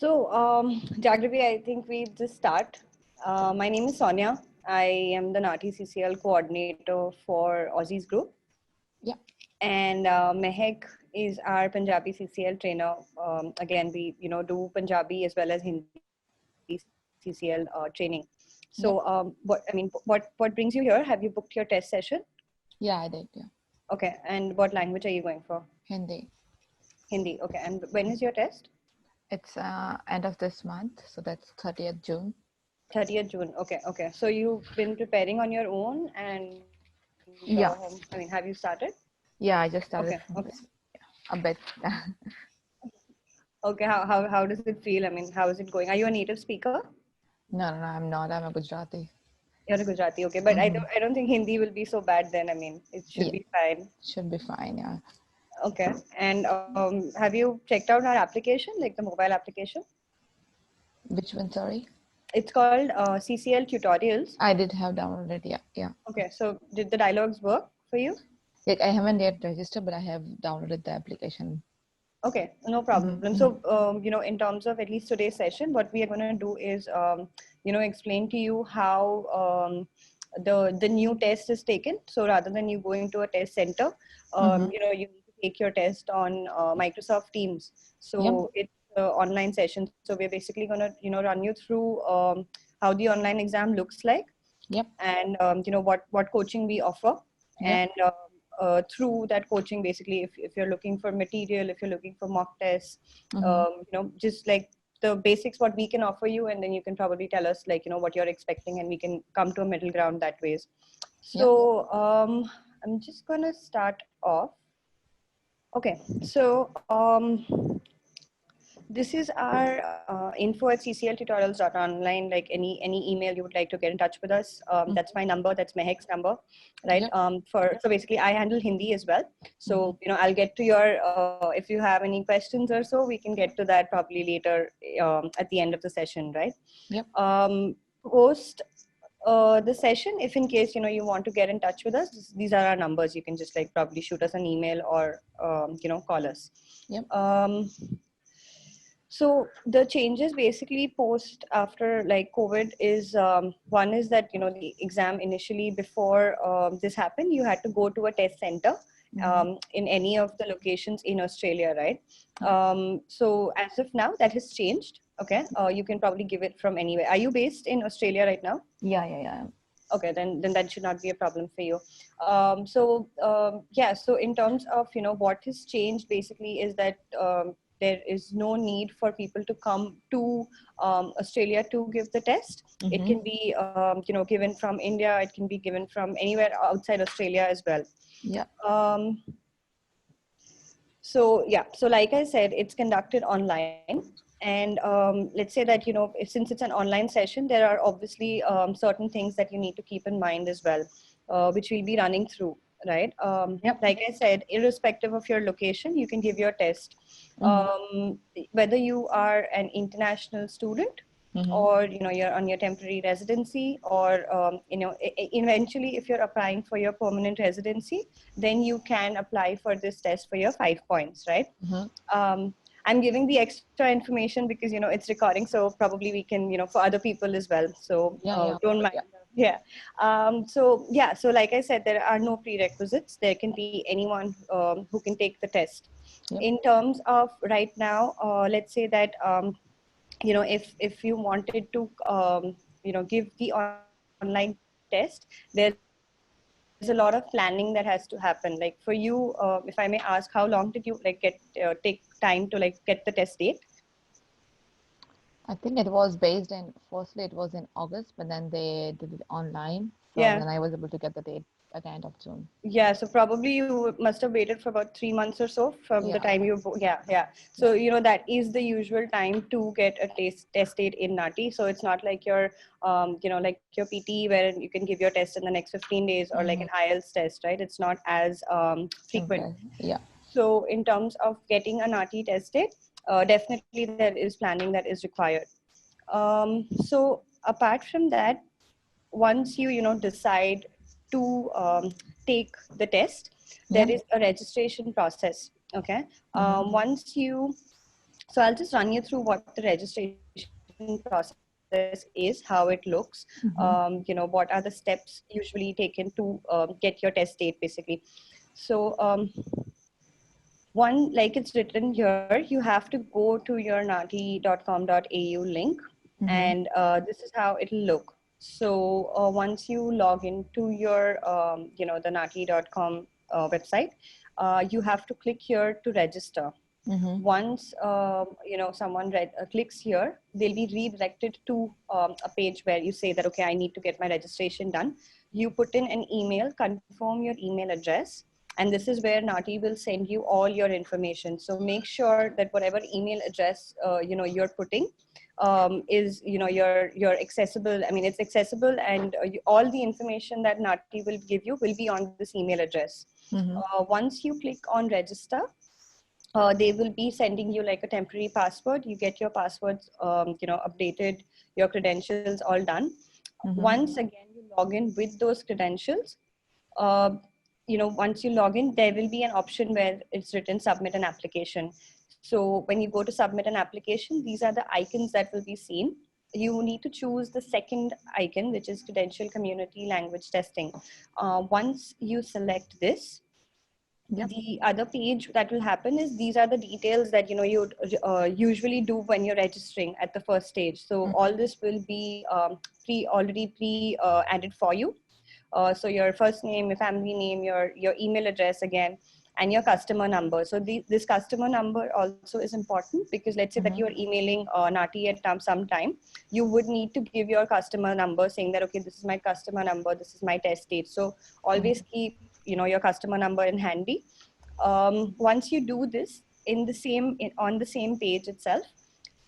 Jagruti, I think we just start. My name is Sonia. I am the NATI CCL coordinator for Aussie's group. Yeah. And Mehek is our Punjabi CCL trainer. Again, we do Punjabi as well as Hindi CCL training. Yeah. What brings you here? Have you booked your test session? Yeah, I did. Yeah. Okay, and what language are you going for? Hindi. Hindi. Okay, and when is your test? It's end of this month, so that's 30th June. 30th June. Okay. So you've been preparing on your own, and Yeah. have you started? Yeah, I just Okay. started a bit. Okay. How does it feel? I mean, how is it going? Are you a native speaker? No, I'm not. I'm a Gujarati. You're a Gujarati. Okay, but I don't think Hindi will be so bad then. I mean, it should Yeah, be fine. should be fine. Yeah. Okay. And have you checked out our application, like the mobile application? Which one? Sorry. It's called CCL Tutorials. I did have downloaded. Yeah, yeah. Okay. So did the dialogues work for you? Like I haven't yet registered, but I have downloaded the application. Okay, no problem. So, in terms of at least today's session, what we are going to do is, explain to you how the new test is taken. So rather than you going to a test center, you need to take your test on Microsoft Teams. So it's an online session. So we're basically going to, run you through how the online exam looks like. Yep. And what coaching we offer. Yep. And through that coaching, basically, if you're looking for material, if you're looking for mock tests, just like the basics, what we can offer you, and then you can probably tell us like what you're expecting, and we can come to a middle ground that ways. So I'm just gonna start off. Okay, so this is our info at ccltutorials.online. Like any email you would like to get in touch with us, that's my number, that's Mehek's number, right? So basically I handle Hindi as well, so I'll get to your if you have any questions or so, we can get to that probably later at the end of the session, right? Post the session, if in case you want to get in touch with us, these are our numbers. You can just like probably shoot us an email or call us. So the changes basically post after like COVID is one is that the exam initially before this happened, you had to go to a test center in any of the locations in Australia, right? So as of now, that has changed. Okay, you can probably give it from anywhere. Are you based in Australia right now? Yeah. Okay, then that should not be a problem for you. So in terms of what has changed basically is that there is no need for people to come to Australia to give the test. It can be given from India. It can be given from anywhere outside Australia as well. So like I said, it's conducted online. And let's say that, since it's an online session, there are obviously certain things that you need to keep in mind as well, which we'll be running through, right? Like I said, irrespective of your location, you can give your test. Whether you are an international student or, you're on your temporary residency, or, eventually if you're applying for your permanent residency, then you can apply for this test for your 5 points, right? I'm giving the extra information because it's recording, so probably we can for other people as well, so don't mind. So like I said, there are no prerequisites. There can be anyone who can take the test. In terms of right now, let's say that if you wanted to give the online test, there's a lot of planning that has to happen. Like for you, if I may ask, how long did you like take time to like get the test date? I think it was firstly it was in August, but then they did it online. So then I was able to get the date at the end of June. Yeah, so probably you must have waited for about 3 months or so from the time you, So, that is the usual time to get a test date in NATI. So it's not like your, like your PT where you can give your test in the next 15 days or like an IELTS test, right? It's not as frequent. So in terms of getting a NATI test date, definitely there is planning that is required. So apart from that, once you decide to take the test, there is a registration process. Okay. Once you So I'll just run you through what the registration process is, how it looks, what are the steps usually taken to get your test date, basically. So one, like it's written here, you have to go to your nati.com.au link, and this is how it'll look. So once you log into your, the nati.com website, you have to click here to register. Once someone clicks here, they'll be redirected to a page where you say that, okay, I need to get my registration done. You put in an email, confirm your email address, and this is where Nati will send you all your information. So make sure that whatever email address you're putting is your accessible. I mean, it's accessible, and all the information that Nati will give you will be on this email address. Once you click on register, they will be sending you like a temporary password. You get your passwords, updated, your credentials all done. Once again, you log in with those credentials. Once you log in, there will be an option where it's written submit an application. So when you go to submit an application, these are the icons that will be seen. You need to choose the second icon, which is credential community language testing. Once you select this, the other page that will happen is these are the details that you usually do when you're registering at the first stage. So all this will be already pre added for you. So your first name, your family name, your email address again, and your customer number. So this customer number also is important, because let's say that you're emailing Nati at some time, you would need to give your customer number saying that, okay, this is my customer number, this is my test date. So always keep your customer number in handy. Once you do this on the same page itself,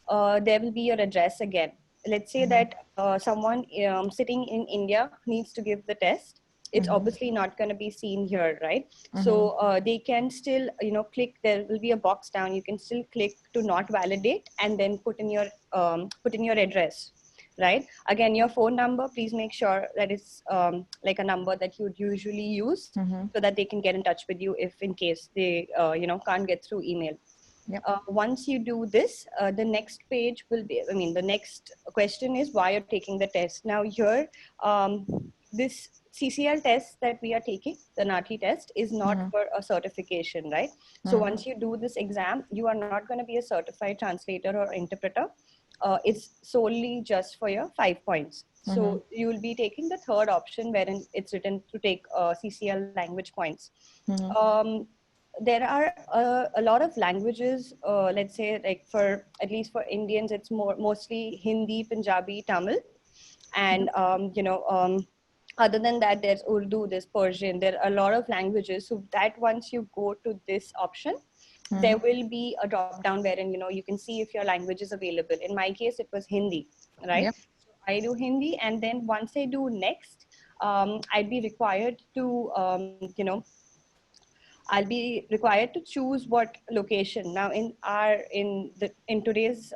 there will be your address again. Let's say that someone sitting in India needs to give the test. It's obviously not going to be seen here, right? So they can still, click. There will be a box down. You can still click to not validate, and then put in your address, right? Again, your phone number. Please make sure that it's like a number that you would usually use, so that they can get in touch with you if in case they can't get through email. Once you do this, the next page will be, the next question is why you're taking the test. Now here, this CCL test that we are taking, the Nati test, is not for a certification, right? So once you do this exam, you are not going to be a certified translator or interpreter. It's solely just for your 5 points. So you will be taking the third option wherein it's written to take CCL language points. There are a lot of languages, let's say, like at least for Indians, it's mostly Hindi, Punjabi, Tamil. And, other than that, there's Urdu, there's Persian, there are a lot of languages. So that once you go to this option, there will be a drop down wherein, you can see if your language is available. In my case, it was Hindi, right? So I do Hindi. And then once I do next, I'd be required to, I'll be required to choose what location. Now in today's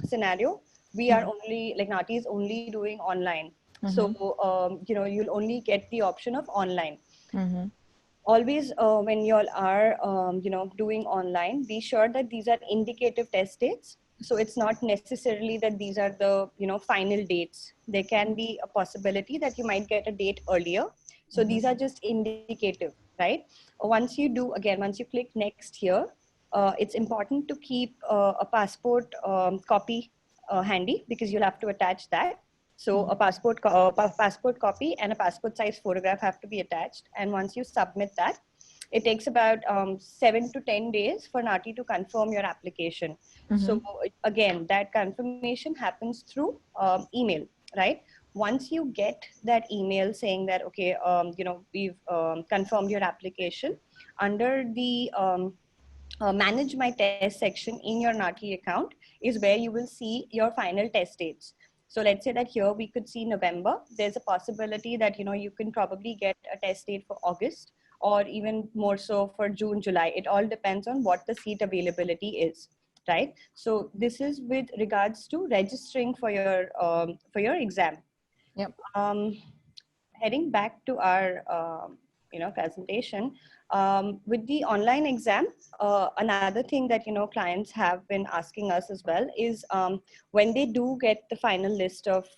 scenario, we are only, like Nati is only doing online. So, you'll only get the option of online. Always when you all are, doing online, be sure that these are indicative test dates. So it's not necessarily that these are the, final dates. There can be a possibility that you might get a date earlier. So these are just indicative, right? Once you click next here, it's important to keep a passport copy handy, because you'll have to attach that. So a passport copy and a passport size photograph have to be attached. And once you submit that, it takes about 7 to 10 days for Nati to confirm your application. So again, that confirmation happens through email, right? Once you get that email saying that, okay, we've confirmed your application, under the manage my test section in your Nati account is where you will see your final test dates. So let's say that here we could see November. There's a possibility that, you can probably get a test date for August, or even more so for June, July. It all depends on what the seat availability is, right? So this is with regards to registering for your exam. Heading back to our presentation, With the online exam, another thing that, clients have been asking us as well is when they do get the final list of,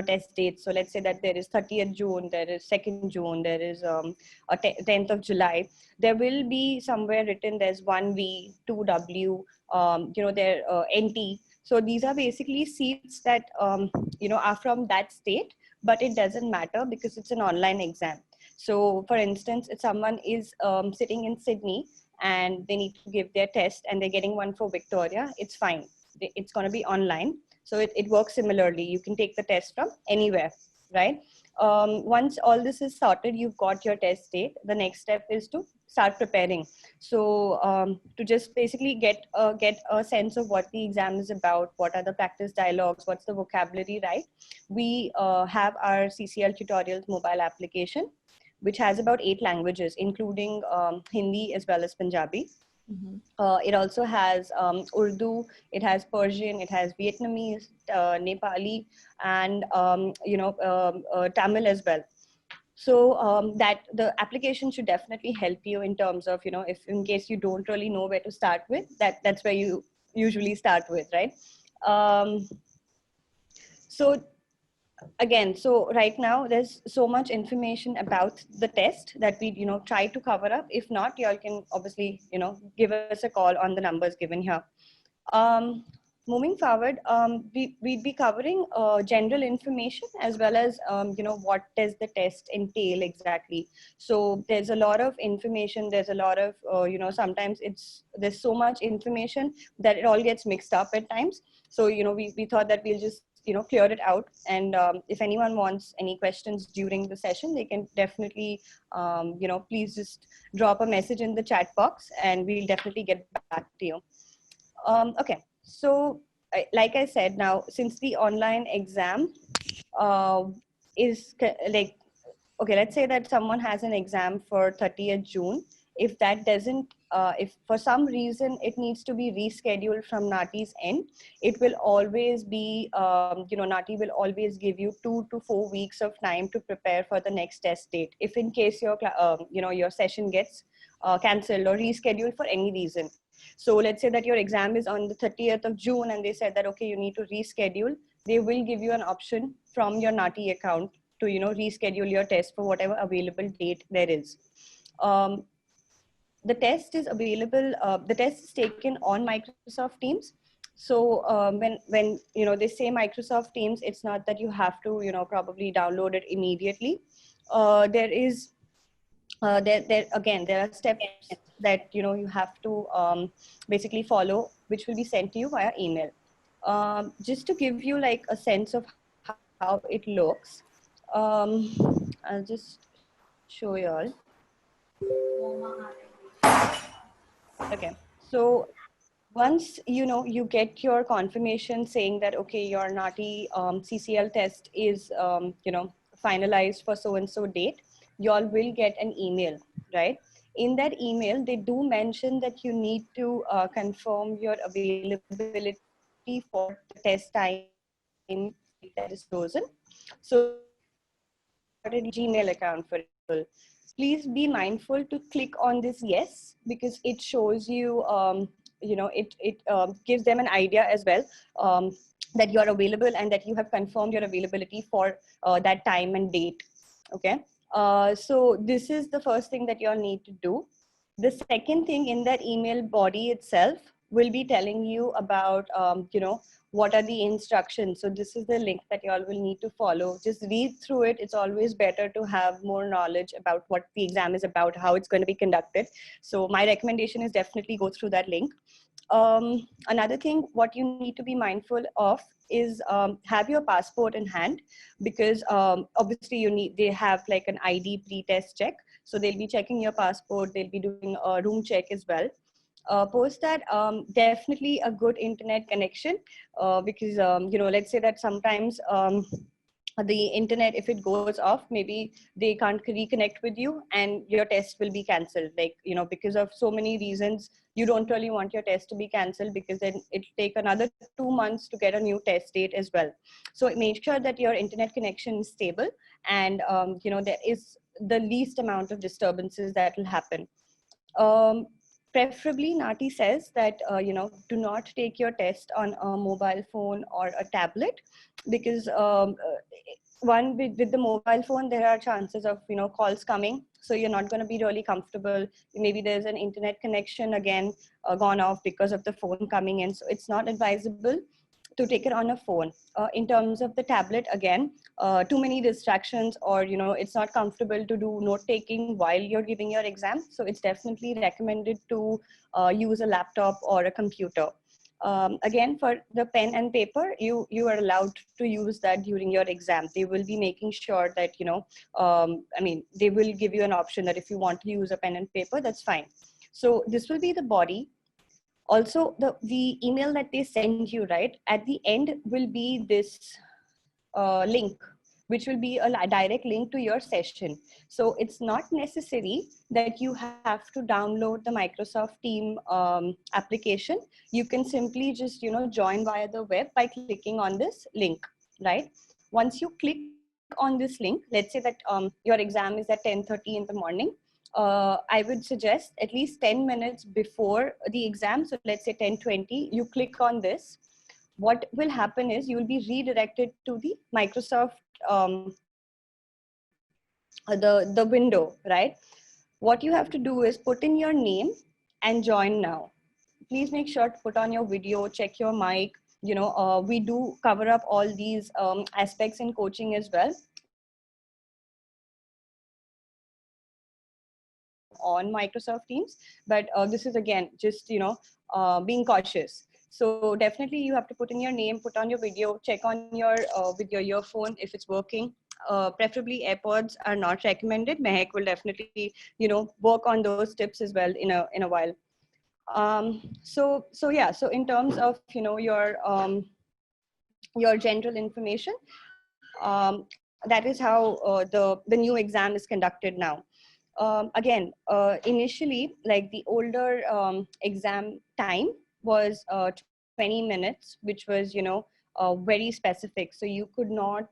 test dates. So let's say that there is 30th June, there is 2nd June, there is 10th of July. There will be somewhere written there's 1V, 2W, there NT. So these are basically seats that, are from that state, but it doesn't matter because it's an online exam. So for instance, if someone is sitting in Sydney and they need to give their test and they're getting one for Victoria, it's fine. It's going to be online. So it works similarly. You can take the test from anywhere, right? Once all this is sorted, you've got your test date. The next step is to start preparing. So to just basically get a sense of what the exam is about, what are the practice dialogues, what's the vocabulary, right? We have our CCL Tutorials mobile application, which has about 8 languages, including Hindi as well as Punjabi. It also has Urdu, it has Persian, it has Vietnamese, Nepali, and Tamil as well. So that the application should definitely help you in terms of, if in case you don't really know where to start with, that's where you usually start with, right? So again, so right now there's so much information about the test that we try to cover up. If not, you all can obviously give us a call on the numbers given here. Moving forward, we'd be covering general information as well as what does the test entail exactly. So there's a lot of information, there's a lot of sometimes there's so much information that it all gets mixed up at times. So we thought that we'll just clear it out, and if anyone wants any questions during the session, they can definitely please just drop a message in the chat box and we'll definitely get back to you. Okay, so like I said, now since the online exam is like, okay, let's say that someone has an exam for 30th June. If that doesn't, if for some reason it needs to be rescheduled from NATI's end, it will always be, NATI will always give you 2 to 4 weeks of time to prepare for the next test date. If in case your, your session gets cancelled or rescheduled for any reason. So let's say that your exam is on the 30th of June and they said that, okay, you need to reschedule. They will give you an option from your NATI account to reschedule your test for whatever available date there is. The test is available. The test is taken on Microsoft Teams. So when they say Microsoft Teams, it's not that you have to probably download it immediately. There is there are steps that you have to basically follow, which will be sent to you via email. Just to give you like a sense of how it looks, I'll just show you all. Okay, so once you get your confirmation saying that, okay, your NATI CCL test is finalized for so and so date, you all will get an email, right? In that email, they do mention that you need to confirm your availability for the test time that is chosen. So Gmail account, for example, please be mindful to click on this yes, because it shows you, it gives them an idea as well that you are available and that you have confirmed your availability for that time and date. Okay. So this is the first thing that you all need to do. The second thing, in that email body itself will be telling you about, what are the instructions. So this is the link that you all will need to follow. Just read through it. It's always better to have more knowledge about what the exam is about, how it's going to be conducted. So my recommendation is definitely go through that link. Another thing, what you need to be mindful of is have your passport in hand, because obviously they have like an ID pre-test check. So they'll be checking your passport. They'll be doing a room check as well. Post that, definitely a good internet connection, because let's say that sometimes the internet, if it goes off, maybe they can't reconnect with you and your test will be cancelled, like because of so many reasons. You don't really want your test to be cancelled, because then it'll take another 2 months to get a new test date as well. So make sure that your internet connection is stable, and there is the least amount of disturbances that will happen. Preferably, Nati says that, do not take your test on a mobile phone or a tablet, because one, with the mobile phone, there are chances of, calls coming. So you're not going to be really comfortable. Maybe there's an internet connection again gone off because of the phone coming in. So it's not advisable to take it on a phone. In terms of the tablet, again, too many distractions, or it's not comfortable to do note taking while you're giving your exam. So it's definitely recommended to use a laptop or a computer. Again, for the pen and paper, you are allowed to use that during your exam. They will be making sure that, they will give you an option that if you want to use a pen and paper, that's fine. So this will be the body. Also, the email that they send you, right, at the end will be this link, which will be a direct link to your session. So it's not necessary that you have to download the Microsoft Team application. You can simply just, join via the web by clicking on this link, right? Once you click on this link, let's say that your exam is at 10:30 in the morning. I would suggest at least 10 minutes before the exam. So let's say 10:20, you click on this. What will happen is you will be redirected to the Microsoft, the window, right? What you have to do is put in your name and join now. Please make sure to put on your video, check your mic. We do cover up all these aspects in coaching as well on Microsoft Teams, but this is again just being cautious. So definitely you have to put in your name, put on your video, check on your with your earphone if it's working. Preferably AirPods are not recommended. Mehak will definitely work on those tips as well in a while. So yeah, so in terms of your general information, that is how the new exam is conducted now. Again, initially, like the older exam time was 20 minutes, which was, very specific. So you could not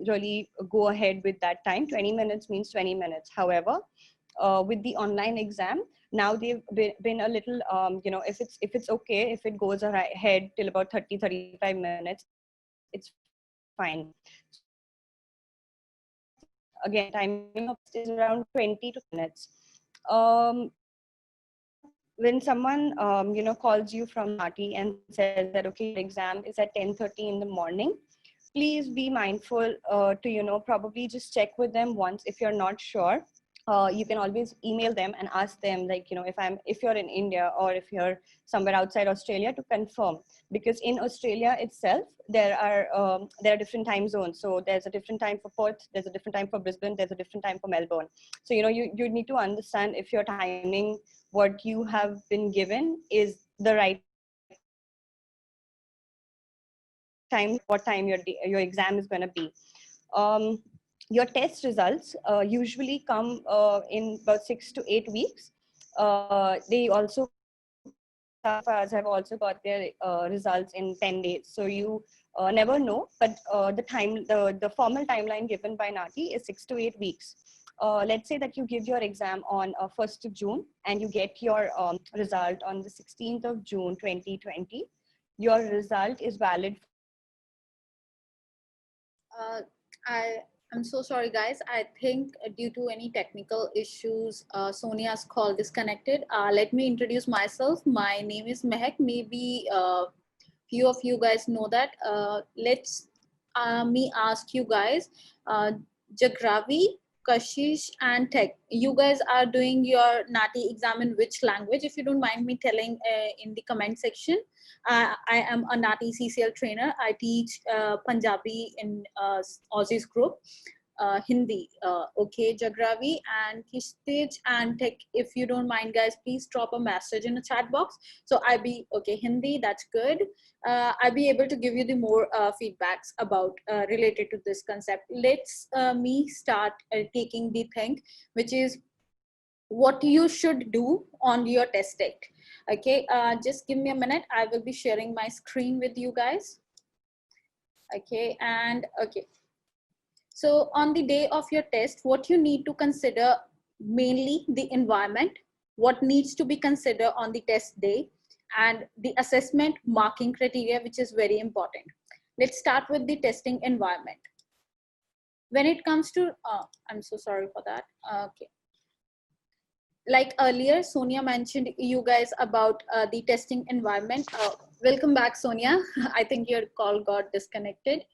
really go ahead with that time. 20 minutes means 20 minutes. However, with the online exam, now they've been a little, if it's okay, if it goes ahead till about 30-35 minutes, it's fine. Again, timing of is around 20 to minutes. When someone calls you from Nati and says that, okay, your exam is at 10:30 in the morning, please be mindful to probably just check with them once. If you're not sure, you can always email them and ask them, like, if you're in India or if you're somewhere outside Australia, to confirm, because in Australia itself there are different time zones. So there's a different time for Perth, there's a different time for Brisbane, there's a different time for Melbourne. So you need to understand if your timing, what you have been given, is the right time, what time your exam is going to be. Your test results usually come in about 6 to 8 weeks. They also have also got their results in 10 days. So you never know, but the formal timeline given by Nati is 6 to 8 weeks. Let's say that you give your exam on 1st of June and you get your result on the 16th of June 2020. Your result is valid. I'm so sorry, guys. I think due to any technical issues, Sonia's call disconnected. Let me introduce myself. My name is Mehak. Maybe few of you guys know that. Let's me ask you guys, Jagravi, Kashish, and Tech. You guys are doing your Nati exam in which language? If you don't mind me telling in the comment section. I am a Nati CCL trainer. I teach Punjabi in Aussie's group. Hindi. Okay, Jagravi and Kistage and Tech, if you don't mind, guys, please drop a message in the chat box. So I be okay, Hindi, that's good. I'll be able to give you the more feedbacks about related to this concept. Let's me start taking the thing, which is what you should do on your test date. Okay, just give me a minute. I will be sharing my screen with you guys. Okay, and okay. So on the day of your test, what you need to consider mainly the environment, what needs to be considered on the test day, and the assessment marking criteria, which is very important. Let's start with the testing environment. When it comes to, I'm so sorry for that. Okay. Like earlier, Sonia mentioned you guys about the testing environment. Welcome back, Sonia. I think your call got disconnected.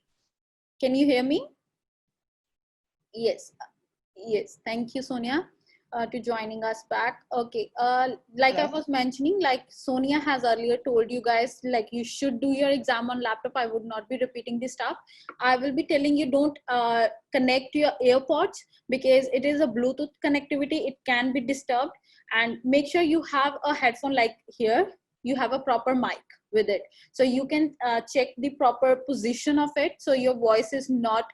Can you hear me? Yes. Yes. Thank you, Sonia, to joining us back. Okay. Like I was mentioning, like Sonia has earlier told you guys, like you should do your exam on laptop. I would not be repeating this stuff. I will be telling you don't connect your AirPods because it is a Bluetooth connectivity. It can be disturbed, and make sure you have a headphone like here. You have a proper mic with it, so you can check the proper position of it, so your voice is not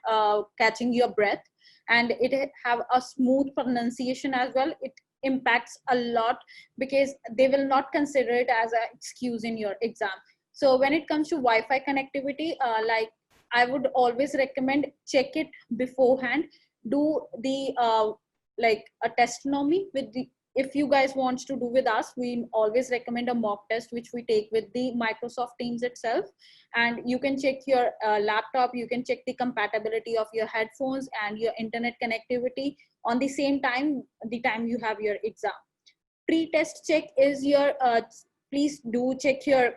catching your breath, and it have a smooth pronunciation as well. It impacts a lot because they will not consider it as an excuse in your exam. So when it comes to Wi-Fi connectivity, like I would always recommend check it beforehand. Do the like a testonomy with the, if you guys want to do with us, we always recommend a mock test which we take with the Microsoft Teams itself, and you can check your laptop, you can check the compatibility of your headphones and your internet connectivity on the same time, the time you have your exam. Pre-test check is your, please do check your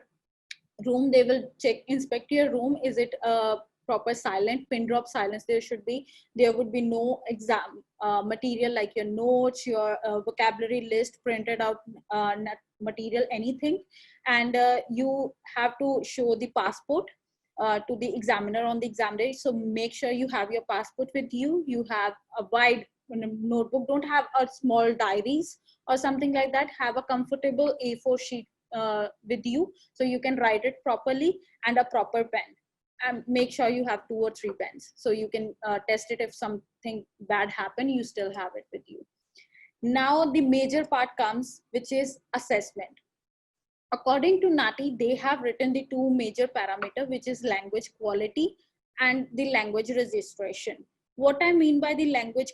room. They will check, inspect your room. Is it proper silent, pin drop silence there should be. There would be no exam material like your notes, your vocabulary list, printed out material, anything. And you have to show the passport to the examiner on the exam day. So make sure you have your passport with you. You have a wide notebook. Don't have a small diaries or something like that. Have a comfortable A4 sheet with you so you can write it properly, and a proper pen. And make sure you have 2 or 3 pens so you can test it. If something bad happen, you still have it with you. Now the major part comes, which is assessment. According to NATI, they have written the 2 major parameters, which is language quality and the language registration. What I mean by the language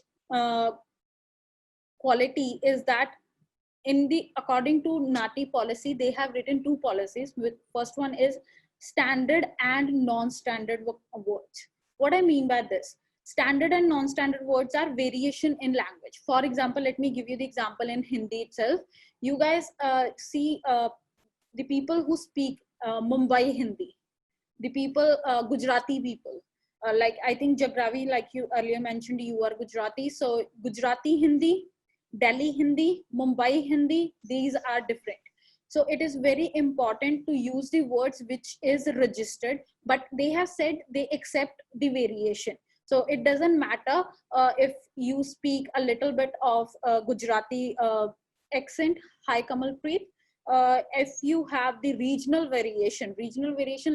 quality is that in the, according to NATI policy, they have written 2 policies. With first one is standard and non-standard words. What I mean by this, standard and non-standard words are variation in language. For example, let me give you the example in Hindi itself. You guys see the people who speak Mumbai Hindi, the people, Gujarati people, like I think Jagravi, like you earlier mentioned, you are Gujarati. So Gujarati Hindi, Delhi Hindi, Mumbai Hindi, these are different. So it is very important to use the words which is registered, but they have said they accept the variation. So it doesn't matter if you speak a little bit of Gujarati accent, hi Kamalpreet, if you have the regional variation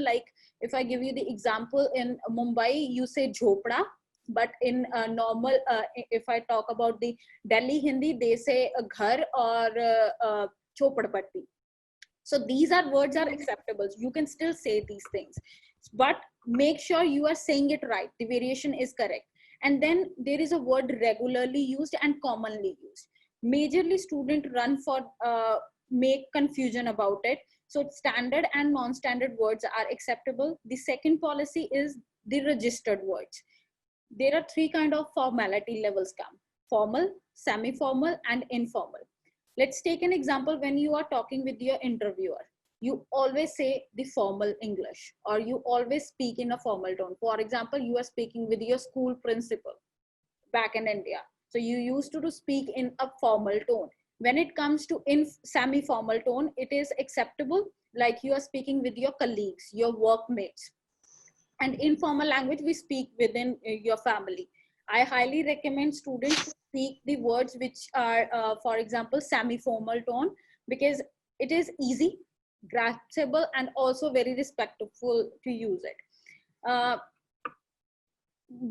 like if I give you the example, in Mumbai, you say Jhopda, but in normal, if I talk about the Delhi Hindi, they say ghar or chopadpatti. So these are words are acceptable. You can still say these things, but make sure you are saying it right. The variation is correct. And then there is a word regularly used and commonly used. Majorly student run for make confusion about it. So standard and non-standard words are acceptable. The second policy is the registered words. There are 3 kind of formality levels come: formal, semi-formal, and informal. Let's take an example. When you are talking with your interviewer, you always say the formal English, or you always speak in a formal tone. For example, you are speaking with your school principal back in India. So you used to speak in a formal tone. When it comes to in semi-formal tone, it is acceptable, like you are speaking with your colleagues, your workmates. And informal language, we speak within your family. I highly recommend students to speak the words which are, for example, semi-formal tone, because it is easy, graspable, and also very respectful to use it.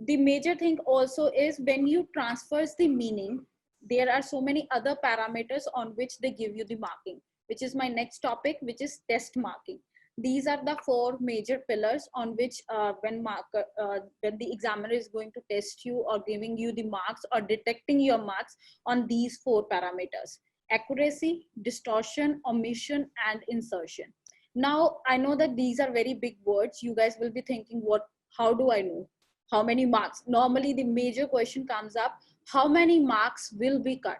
The major thing also is when you transfers the meaning, there are so many other parameters on which they give you the marking, which is my next topic, which is test marking. These are the 4 major pillars on which when the examiner is going to test you or giving you the marks or detecting your marks on these 4 parameters: accuracy, distortion, omission, and insertion. Now, I know that these are very big words. You guys will be thinking, how do I know? How many marks? Normally, the major question comes up, how many marks will be cut?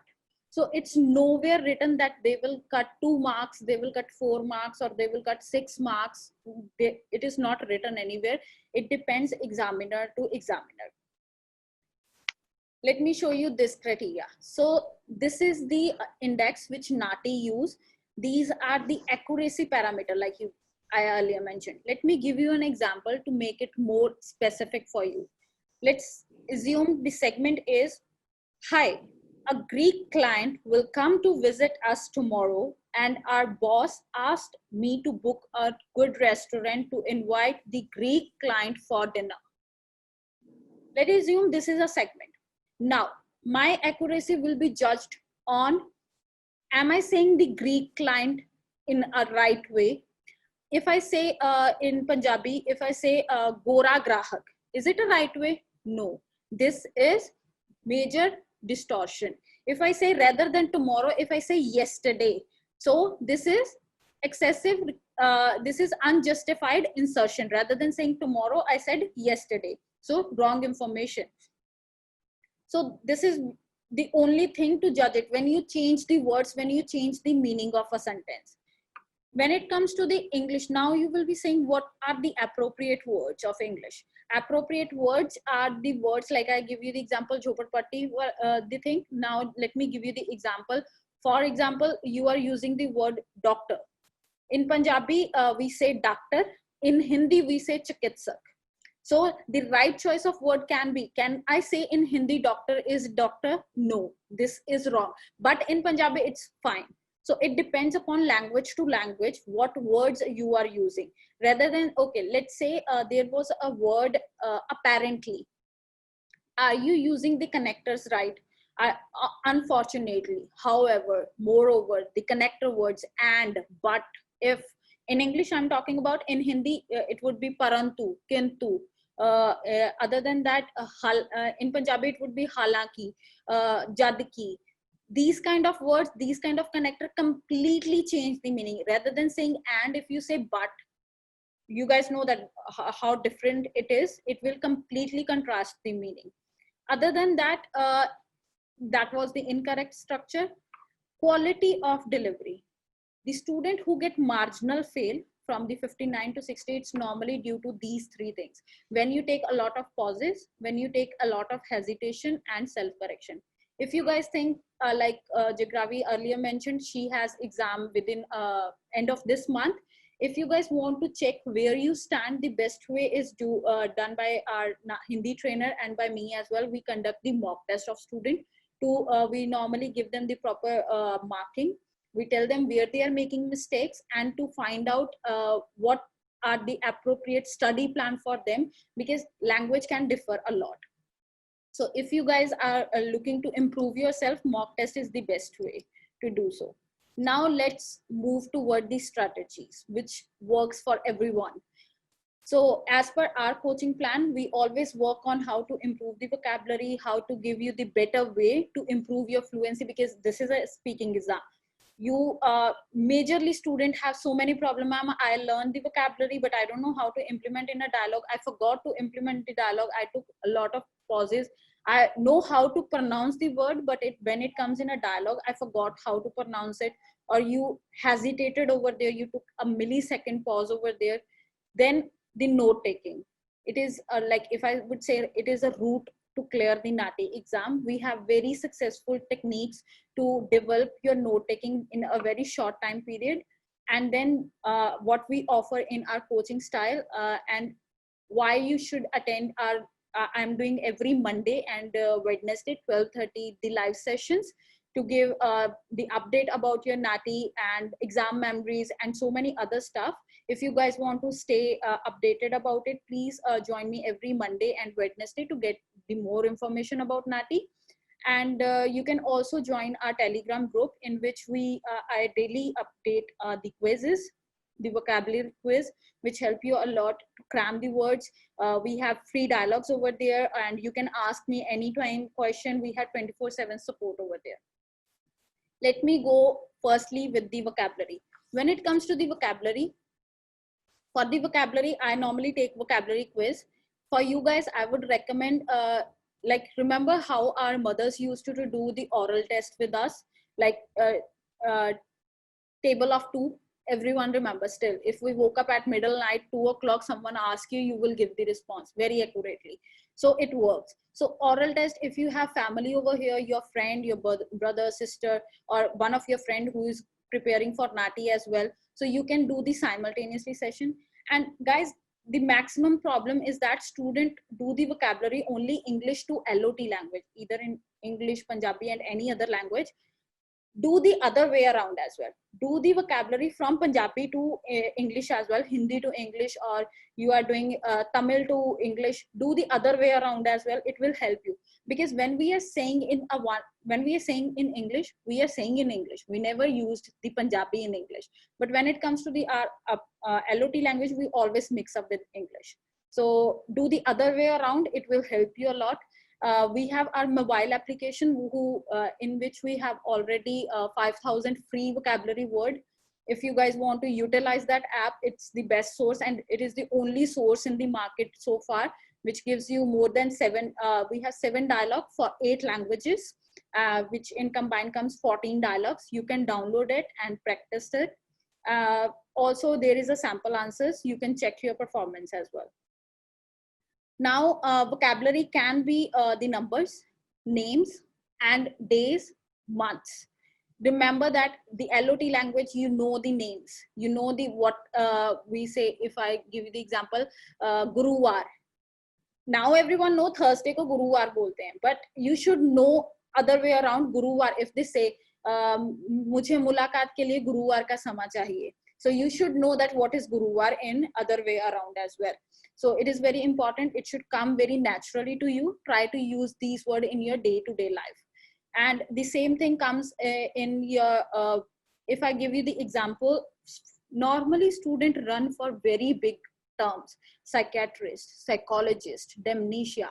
So it's nowhere written that they will cut 2 marks, they will cut 4 marks, or they will cut 6 marks. It is not written anywhere. It depends examiner to examiner. Let me show you this criteria. So this is the index which NATI use. These are the accuracy parameter, like I earlier mentioned. Let me give you an example to make it more specific for you. Let's assume the segment is, hi, a Greek client will come to visit us tomorrow, and our boss asked me to book a good restaurant to invite the Greek client for dinner. Let's assume this is a segment. Now, my accuracy will be judged on, am I saying the Greek client in a right way? If I say in Punjabi, if I say Gora Grahak, is it a right way? No. This is major distortion. If I say rather than tomorrow, if I say yesterday, so this is excessive, this is unjustified insertion. Rather than saying tomorrow, I said yesterday. So wrong information. So this is the only thing to judge it, when you change the words, when you change the meaning of a sentence. When it comes to the English, now you will be saying, what are the appropriate words of English? Appropriate words are the words, like I give you the example, Jhopatpatti, the thing. Now let me give you the example. For example, you are using the word doctor. In Punjabi, we say doctor. In Hindi, we say chikitsak. So the right choice of word can be, can I say in Hindi doctor is doctor? No, this is wrong. But in Punjabi, it's fine. So it depends upon language to language, what words you are using. Rather than, okay, let's say there was a word apparently. Are you using the connectors right? Unfortunately, however, moreover, the connector words and, but, if. In English, I'm talking about. In Hindi, it would be parantu, kintu. Other than that, in Punjabi, it would be halanki, jadki. These kind of words, these kind of connector completely change the meaning. Rather than saying and, if you say but, you guys know that how different it is. It will completely contrast the meaning. Other than that, that was the incorrect structure. Quality of delivery. The student who get marginal fail from the 59 to 60, it's normally due to these 3 things. When you take a lot of pauses, when you take a lot of hesitation and self-correction. If you guys think like Jagravi earlier mentioned, she has exam within end of this month. If you guys want to check where you stand, the best way is done by our Hindi trainer and by me as well. We conduct the mock test of student. We normally give them the proper marking. We tell them where they are making mistakes, and to find out what are the appropriate study plan for them, because language can differ a lot. So if you guys are looking to improve yourself, mock test is the best way to do so. Now let's move toward the strategies, which works for everyone. So as per our coaching plan, we always work on how to improve the vocabulary, how to give you the better way to improve your fluency, because this is a speaking exam. You majorly student have so many problems. Ma'am, I learned the vocabulary, but I don't know how to implement in a dialogue. I forgot to implement the dialogue. I took a lot of pauses. I know how to pronounce the word, but when it comes in a dialogue, I forgot how to pronounce it, or you hesitated over there. You took a millisecond pause over there. Then the note taking. It is like, if I would say, it is a route to clear the NATI exam. We have very successful techniques to develop your note taking in a very short time period. And then what we offer in our coaching style, and why you should attend our, I'm doing every Monday and Wednesday, 12:30, the live sessions to give the update about your NATI and exam memories and so many other stuff. If you guys want to stay updated about it, please join me every Monday and Wednesday to get the more information about NATI. And you can also join our Telegram group, in which I daily update the quizzes. the vocabulary quiz, which help you a lot to cram the words. We have free dialogues over there, and you can ask me anytime question. We have 24/7 support over there. Let me go firstly with the vocabulary. When it comes to the vocabulary, for the vocabulary, I normally take vocabulary quiz. For you guys, I would recommend, like, remember how our mothers used to do the oral test with us, like table of two. Everyone remembers still. If we woke up at middle night, 2 o'clock, someone asks you, you will give the response very accurately. So it works. So oral test, if you have family over here, your friend, your brother, sister, or one of your friend who is preparing for NATI as well, so you can do the simultaneously session. And guys, the maximum problem is that student do the vocabulary only English to LOT language, either in English, Punjabi, and any other language. Do the other way around as well. Do the vocabulary from Punjabi to English as well, Hindi to English, or you are doing Tamil to English. Do the other way around as well. It will help you, because when we are saying when we are saying in English, we are saying in English. We never used the Punjabi in English. But when it comes to the LOT language, we always mix up with English. So do the other way around. It will help you a lot. We have our mobile application in which we have already 5,000 free vocabulary word. If you guys want to utilize that app, it's the best source, and it is the only source in the market so far, which gives you more than we have 7 dialogue for 8 languages, which in combined comes 14 dialogues. You can download it and practice it. Also, there is a sample answers. You can check your performance as well. Now, vocabulary can be the numbers, names, and days, months. Remember that the LOT language, you know the names, you know the what we say. If I give you the example, Guruvar. Now everyone know Thursday ko Guruvar bolte hain, but you should know other way around. Guruvar, if they say mujhe mulaqat ke liye Guruvar ka sama chahiye, so you should know that what is Guruvar in other way around as well. So it is very important. It should come very naturally to you. Try to use these words in your day-to-day life. And the same thing comes in your, if I give you the example, normally students run for very big terms, psychiatrist, psychologist, dementia.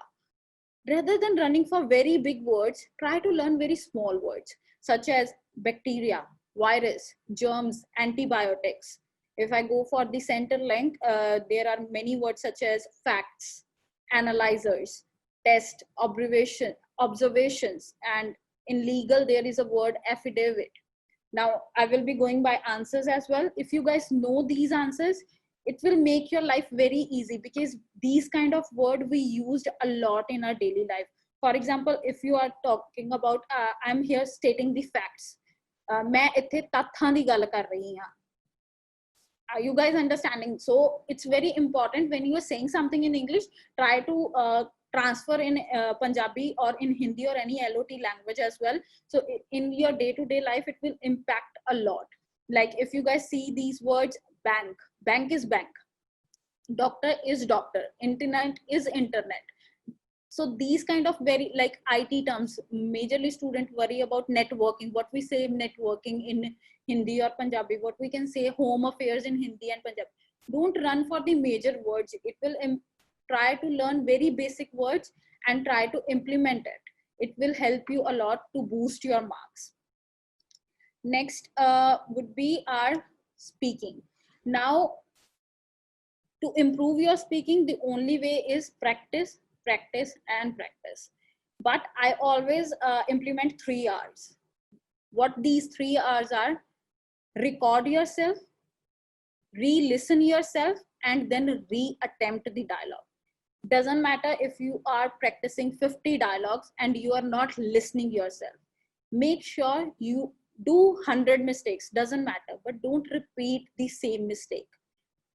Rather than running for very big words, try to learn very small words, such as bacteria, virus, germs, antibiotics. If I go for the center link, there are many words such as facts, analyzers, test, observations, and in legal, there is a word affidavit. Now, I will be going by answers as well. If you guys know these answers, it will make your life very easy, because these kind of word we used a lot in our daily life. For example, if you are talking about, I'm here stating the facts. मैं इत्थे तथ्यां दी गल कर रही हां. Are you guys understanding? So it's very important when you are saying something in English, try to transfer in Punjabi or in Hindi or any LOT language as well. So in your day-to-day life, it will impact a lot. Like if you guys see these words, bank is bank, doctor is doctor, internet is internet. So these kind of very like IT terms, majorly students worry about networking. What we say networking in Hindi or Punjabi, what we can say home affairs in Hindi and Punjabi. Don't run for the major words. It will try to learn very basic words and try to implement it. It will help you a lot to boost your marks. Next would be our speaking. Now, to improve your speaking, the only way is practice, practice, and practice. But I always implement 3 R's. What these 3 R's are: record yourself, re-listen yourself, and then re-attempt the dialogue. Doesn't matter if you are practicing 50 dialogues and you are not listening yourself. Make sure you do 100 mistakes, doesn't matter, but don't repeat the same mistake.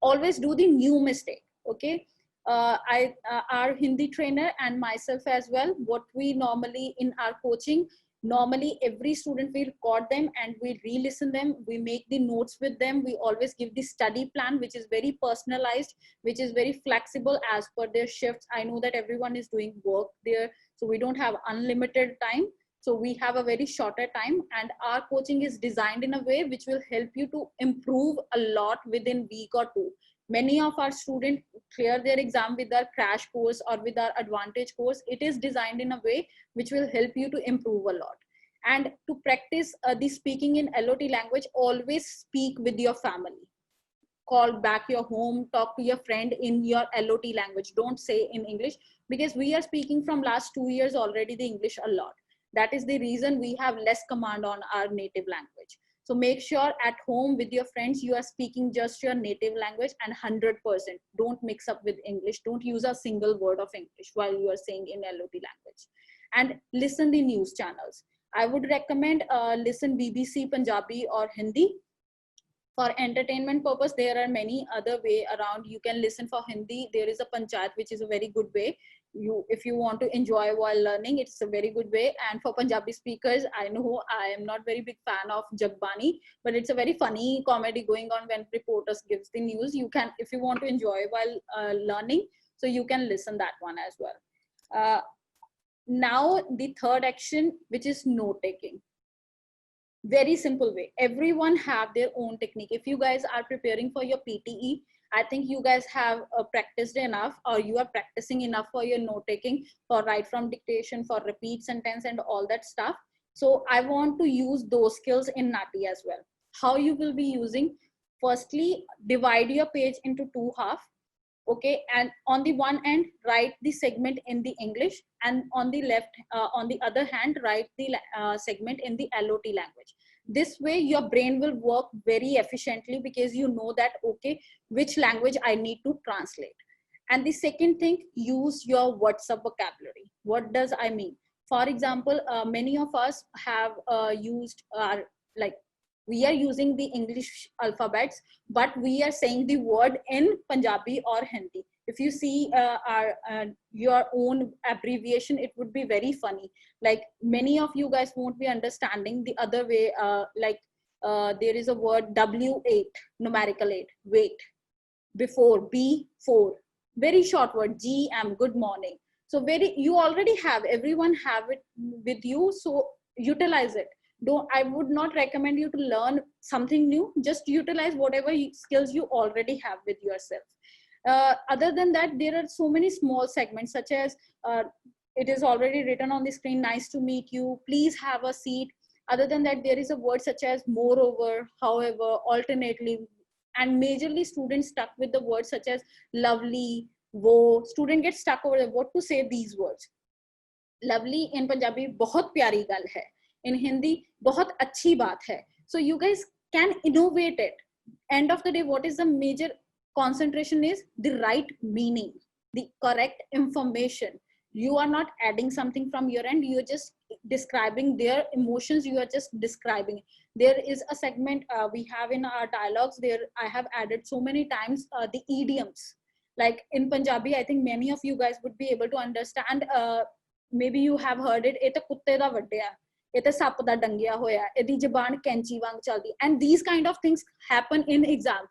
Always do the new mistake, okay? Our Hindi trainer and myself as well, what we normally in our coaching, normally every student will record them and we re-listen them. We make the notes with them. We always give the study plan, which is very personalized, which is very flexible as per their shifts. I know that everyone is doing work there, so we don't have unlimited time. So we have a very shorter time, and our coaching is designed in a way which will help you to improve a lot within week or two. Many of our students clear their exam with our crash course or with our advantage course. It is designed in a way which will help you to improve a lot. And to practice the speaking in LOT language, always speak with your family. Call back your home, talk to your friend in your LOT language. Don't say in English, because we are speaking from last 2 years already the English a lot. That is the reason we have less command on our native language. So make sure at home with your friends, you are speaking just your native language and 100%. Don't mix up with English. Don't use a single word of English while you are saying in LOT language. And listen the news channels. I would recommend listen BBC Punjabi or Hindi. For entertainment purpose, there are many other way around. You can listen for Hindi. There is a Panchayat, which is a very good way. If you want to enjoy while learning, it's a very good way. And for Punjabi speakers, I know I am not very big fan of Jagbani, but it's a very funny comedy going on when reporters gives the news. You can, if you want to enjoy while learning, so you can listen that one as well. Now the third action, which is note taking. Very simple way. Everyone have their own technique. If you guys are preparing for your PTE, I think you guys have practiced enough, or you are practicing enough for your note taking, for write from dictation, for repeat sentence and all that stuff. So I want to use those skills in NATI as well. How you will be using? Firstly, divide your page into two halves. Okay, and on the one end, write the segment in the English, and on the left, on the other hand, write the segment in the LOT language. This way your brain will work very efficiently, because you know that, okay, which language I need to translate. And the second thing, use your WhatsApp vocabulary. What does I mean? For example, many of us have used our, like, we are using the English alphabets, but we are saying the word in Punjabi or Hindi. If you see your own abbreviation, it would be very funny. Like, many of you guys won't be understanding the other way. There is a word W8, numerical 8, wait, before, B4, very short word, GM, good morning. So you already have, everyone have it with you, so utilize it. I would not recommend you to learn something new. Just utilize whatever skills you already have with yourself. Other than that, there are so many small segments, such as it is already written on the screen, nice to meet you, please have a seat. Other than that, there is a word such as moreover, however, alternately, and majorly students stuck with the words such as lovely, wo. Student gets stuck over what to say these words. Lovely in Punjabi, बहुत प्यारी गल है. In Hindi, बहुत अच्छी बात है. So you guys can innovate it. End of the day, what is the major concentration is the right meaning, the correct information. You are not adding something from your end. You are just describing their emotions. You are just describing. There is a segment we have in our dialogues there. I have added so many times the idioms. Like in Punjabi, I think many of you guys would be able to understand. Maybe you have heard it. "Ete kutte da vadya." And these kind of things happen in exam.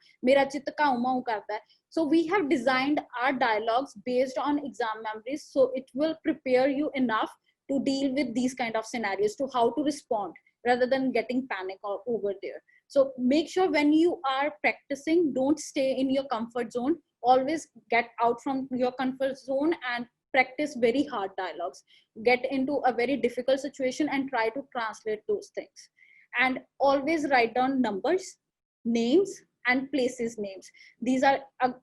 So we have designed our dialogues based on exam memories, so it will prepare you enough to deal with these kind of scenarios, to how to respond rather than getting panic over there. So make sure when you are practicing, don't stay in your comfort zone. Always get out from your comfort zone and practice very hard dialogues. Get into a very difficult situation and try to translate those things. And always write down numbers, names, and places names. These are,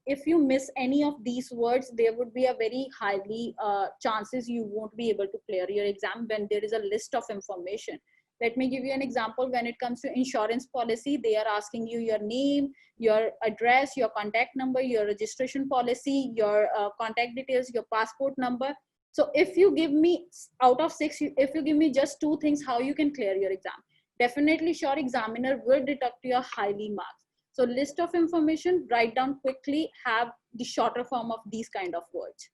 if you miss any of these words, there would be a very highly chances you won't be able to clear your exam when there is a list of information. Let me give you an example. When it comes to insurance policy, they are asking you your name, your address, your contact number, your registration policy, your contact details, your passport number. So if you give me, out of 6, if you give me just 2 things, how you can clear your exam? Definitely sure examiner will deduct your highly marks. So list of information, write down quickly, have the shorter form of these kind of words.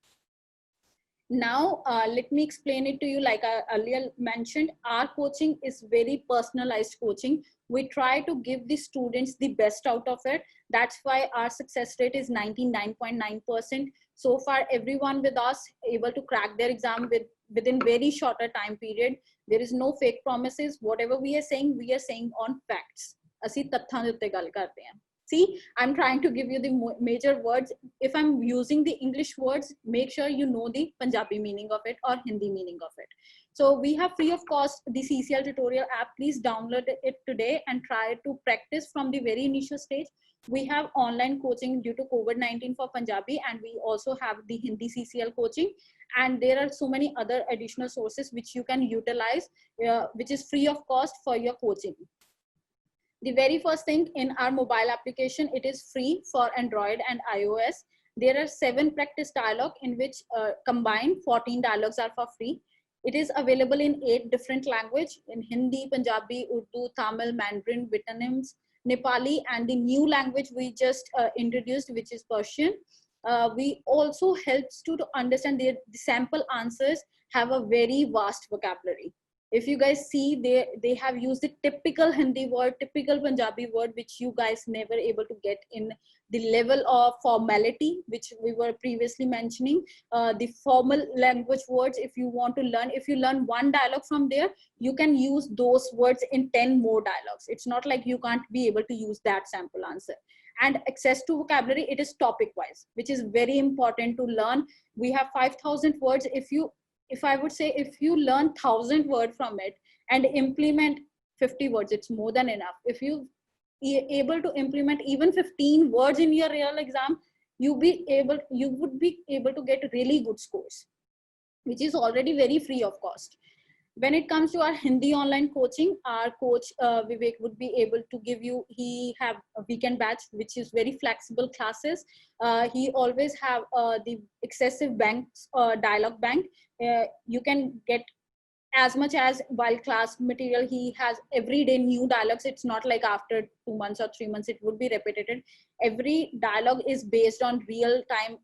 Now, let me explain it to you. Like I earlier mentioned, our coaching is very personalized coaching. We try to give the students the best out of it. That's why our success rate is 99.9%. So far, everyone with us able to crack their exam within very shorter time period. There is no fake promises. Whatever we are saying on facts. ਅਸੀਂ ਤੱਥਾਂ ਦੇ ਉੱਤੇ ਗੱਲ ਕਰਦੇ ਹਾਂ. See, I'm trying to give you the major words. If I'm using the English words, make sure you know the Punjabi meaning of it or Hindi meaning of it. So we have free of cost the CCL tutorial app. Please download it today and try to practice from the very initial stage. We have online coaching due to COVID-19 for Punjabi, and we also have the Hindi CCL coaching. And there are so many other additional sources which you can utilize, which is free of cost for your coaching. The very first thing, in our mobile application, it is free for Android and iOS. There are 7 practice dialogue in which combined 14 dialogues are for free. It is available in 8 different languages, in Hindi, Punjabi, Urdu, Tamil, Mandarin, Vietnamese, Nepali, and the new language we just introduced, which is Persian. We also helps to understand the sample answers have a very vast vocabulary. If you guys see, they have used the typical Hindi word, typical Punjabi word, which you guys never able to get in the level of formality, which we were previously mentioning. The formal language words, if you want to learn, if you learn one dialogue from there, you can use those words in 10 more dialogues. It's not like you can't be able to use that sample answer. And access to vocabulary, it is topic wise, which is very important to learn. We have 5,000 words. If I would say, if you learn 1,000 words from it and implement 50 words, it's more than enough. If you able to implement even 15 words in your real exam, you would be able to get really good scores, which is already very free of cost. When it comes to our Hindi online coaching, our coach Vivek would be able to give you, he have a weekend batch, which is very flexible classes. He always have the excessive banks, dialogue bank. You can get as much as while class material. He has every day new dialogues. It's not like after 2 months or 3 months, it would be repeated. Every dialogue is based on real time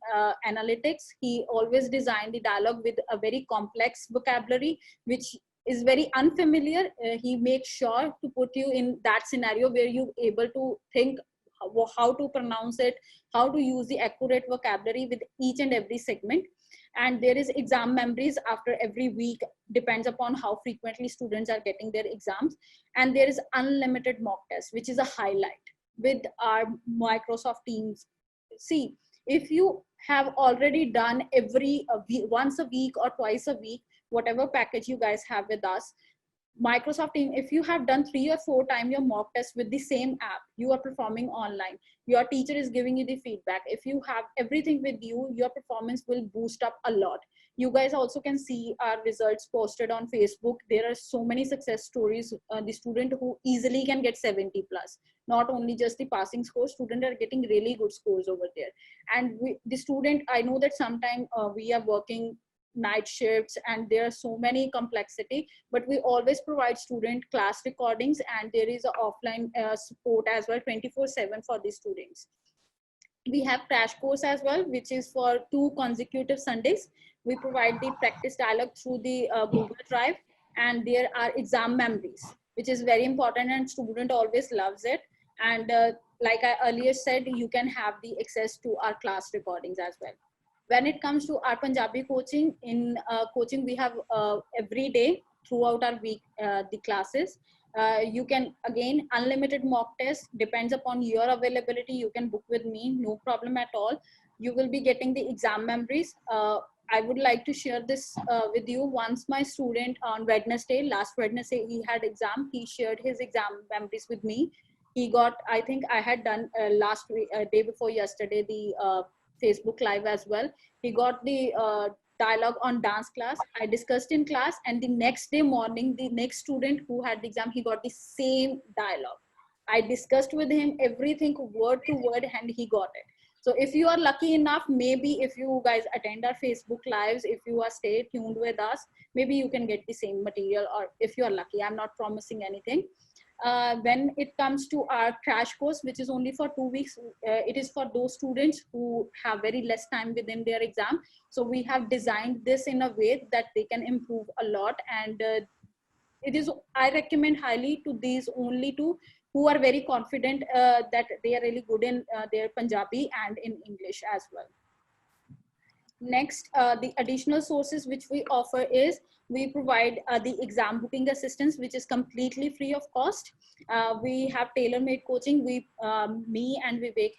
analytics. He always designed the dialogue with a very complex vocabulary, which is very unfamiliar. He makes sure to put you in that scenario where you're able to think how to pronounce it, how to use the accurate vocabulary with each and every segment. And there is exam memories after every week, depends upon how frequently students are getting their exams. And there is unlimited mock test, which is a highlight with our Microsoft Teams. See, if you have already done once a week or twice a week, whatever package you guys have with us, Microsoft Team, if you have done 3 or 4 times your mock test with the same app, you are performing online, your teacher is giving you the feedback. If you have everything with you, your performance will boost up a lot. You guys also can see our results posted on Facebook. There are so many success stories. The student who easily can get 70 plus, not only just the passing score, students are getting really good scores over there. And the student, I know that sometimes we are working night shifts and there are so many complexity, but we always provide student class recordings, and there is an offline support as well 24/7 for the students. We have crash course as well, which is for 2 consecutive Sundays. We provide the practice dialogue through the Google Drive, and there are exam memories, which is very important and student always loves it. And like I earlier said, you can have the access to our class recordings as well. When it comes to our Punjabi coaching, in coaching we have every day throughout our week the classes. You can, again, unlimited mock test, depends upon your availability. You can book with me, no problem at all. You will be getting the exam memories. I would like to share this with you. Once my student on Wednesday, last Wednesday, he had exam. He shared his exam memories with me. He got, I think I had done last week, day before yesterday, the Facebook Live as well. He got the dialogue on dance class. I discussed in class, and the next day morning, the next student who had the exam, he got the same dialogue. I discussed with him everything word to word, and he got it. So if you are lucky enough, maybe if you guys attend our Facebook Lives, if you are stay tuned with us, maybe you can get the same material, or if you are lucky. I'm not promising anything. When it comes to our crash course, which is only for 2 weeks, it is for those students who have very less time within their exam. So we have designed this in a way that they can improve a lot. And it is, I recommend highly to these only two who are very confident that they are really good in their Punjabi and in English as well. Next, the additional sources which we offer is we provide the exam booking assistance, which is completely free of cost. We have tailor-made coaching. Me and Vivek,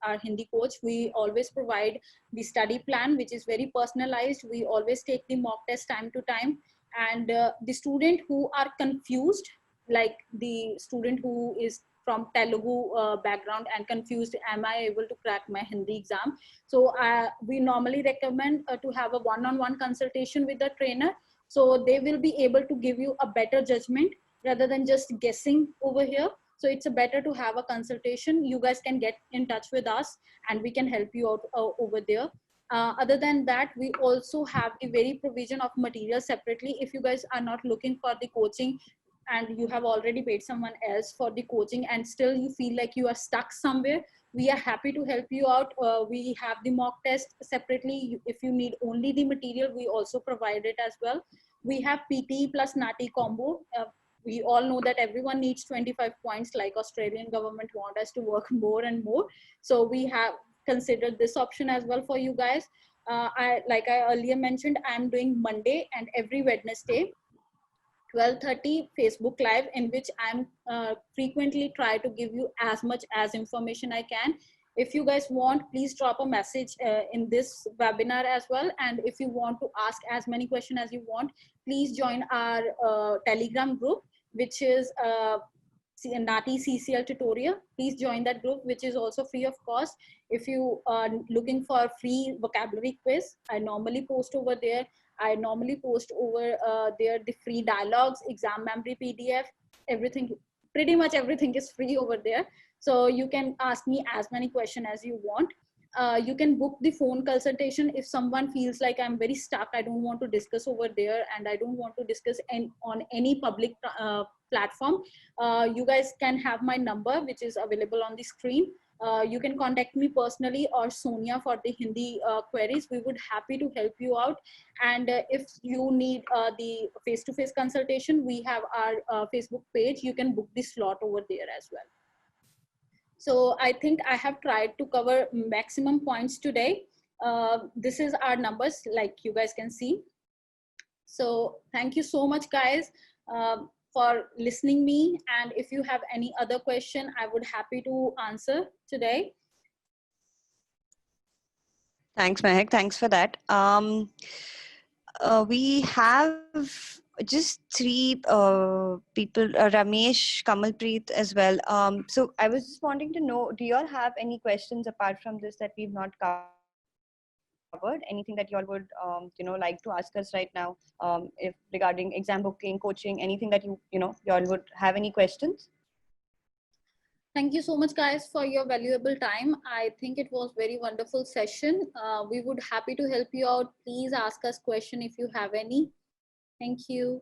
our Hindi coach, we always provide the study plan, which is very personalized. We always take the mock test time to time. And the student who are confused, like the student who is from Telugu background and confused, am I able to crack my Hindi exam? So we normally recommend to have a one-on-one consultation with the trainer. So they will be able to give you a better judgment rather than just guessing over here. So it's better to have a consultation. You guys can get in touch with us and we can help you out over there. Other than that, we also have the very provision of material separately. If you guys are not looking for the coaching and you have already paid someone else for the coaching and still you feel like you are stuck somewhere, we are happy to help you out. We have the mock test separately. If you need only the material, we also provide it as well. We have PT plus NATI combo. We all know that everyone needs 25 points, like Australian government want us to work more and more. So we have considered this option as well for you guys. Like I earlier mentioned, I'm doing Monday and every Wednesday 12:30 Facebook Live, in which I'm frequently try to give you as much as information I can. If you guys want, please drop a message in this webinar as well. And if you want to ask as many questions as you want, please join our Telegram group, which is NATI CCL tutorial. Please join that group, which is also free of cost. If you are looking for free vocabulary quiz, I normally post over there. I normally post over there the free dialogues, exam memory PDF, everything, pretty much everything is free over there. So you can ask me as many questions as you want. You can book the phone consultation if someone feels like I'm very stuck, I don't want to discuss over there and I don't want to discuss on any public platform. You guys can have my number, which is available on the screen. You can contact me personally or Sonia for the Hindi queries. We would happy to help you out. And if you need the face-to-face consultation, we have our Facebook page. You can book the slot over there as well. So I think I have tried to cover maximum points today. This is our numbers, like you guys can see. So thank you so much, guys, for listening me. And if you have any other question, I would happy to answer today. Thanks, Mehak. Thanks for that. We have just three people, Ramesh, Kamalpreet as well. So I was just wanting to know, do you all have any questions apart from this that we've not covered? Anything that you all would, like to ask us right now, if regarding exam booking, coaching, anything that you all would have any questions? Thank you so much, guys, for your valuable time. I think it was very wonderful session. We would happy to help you out. Please ask us question if you have any. Thank you.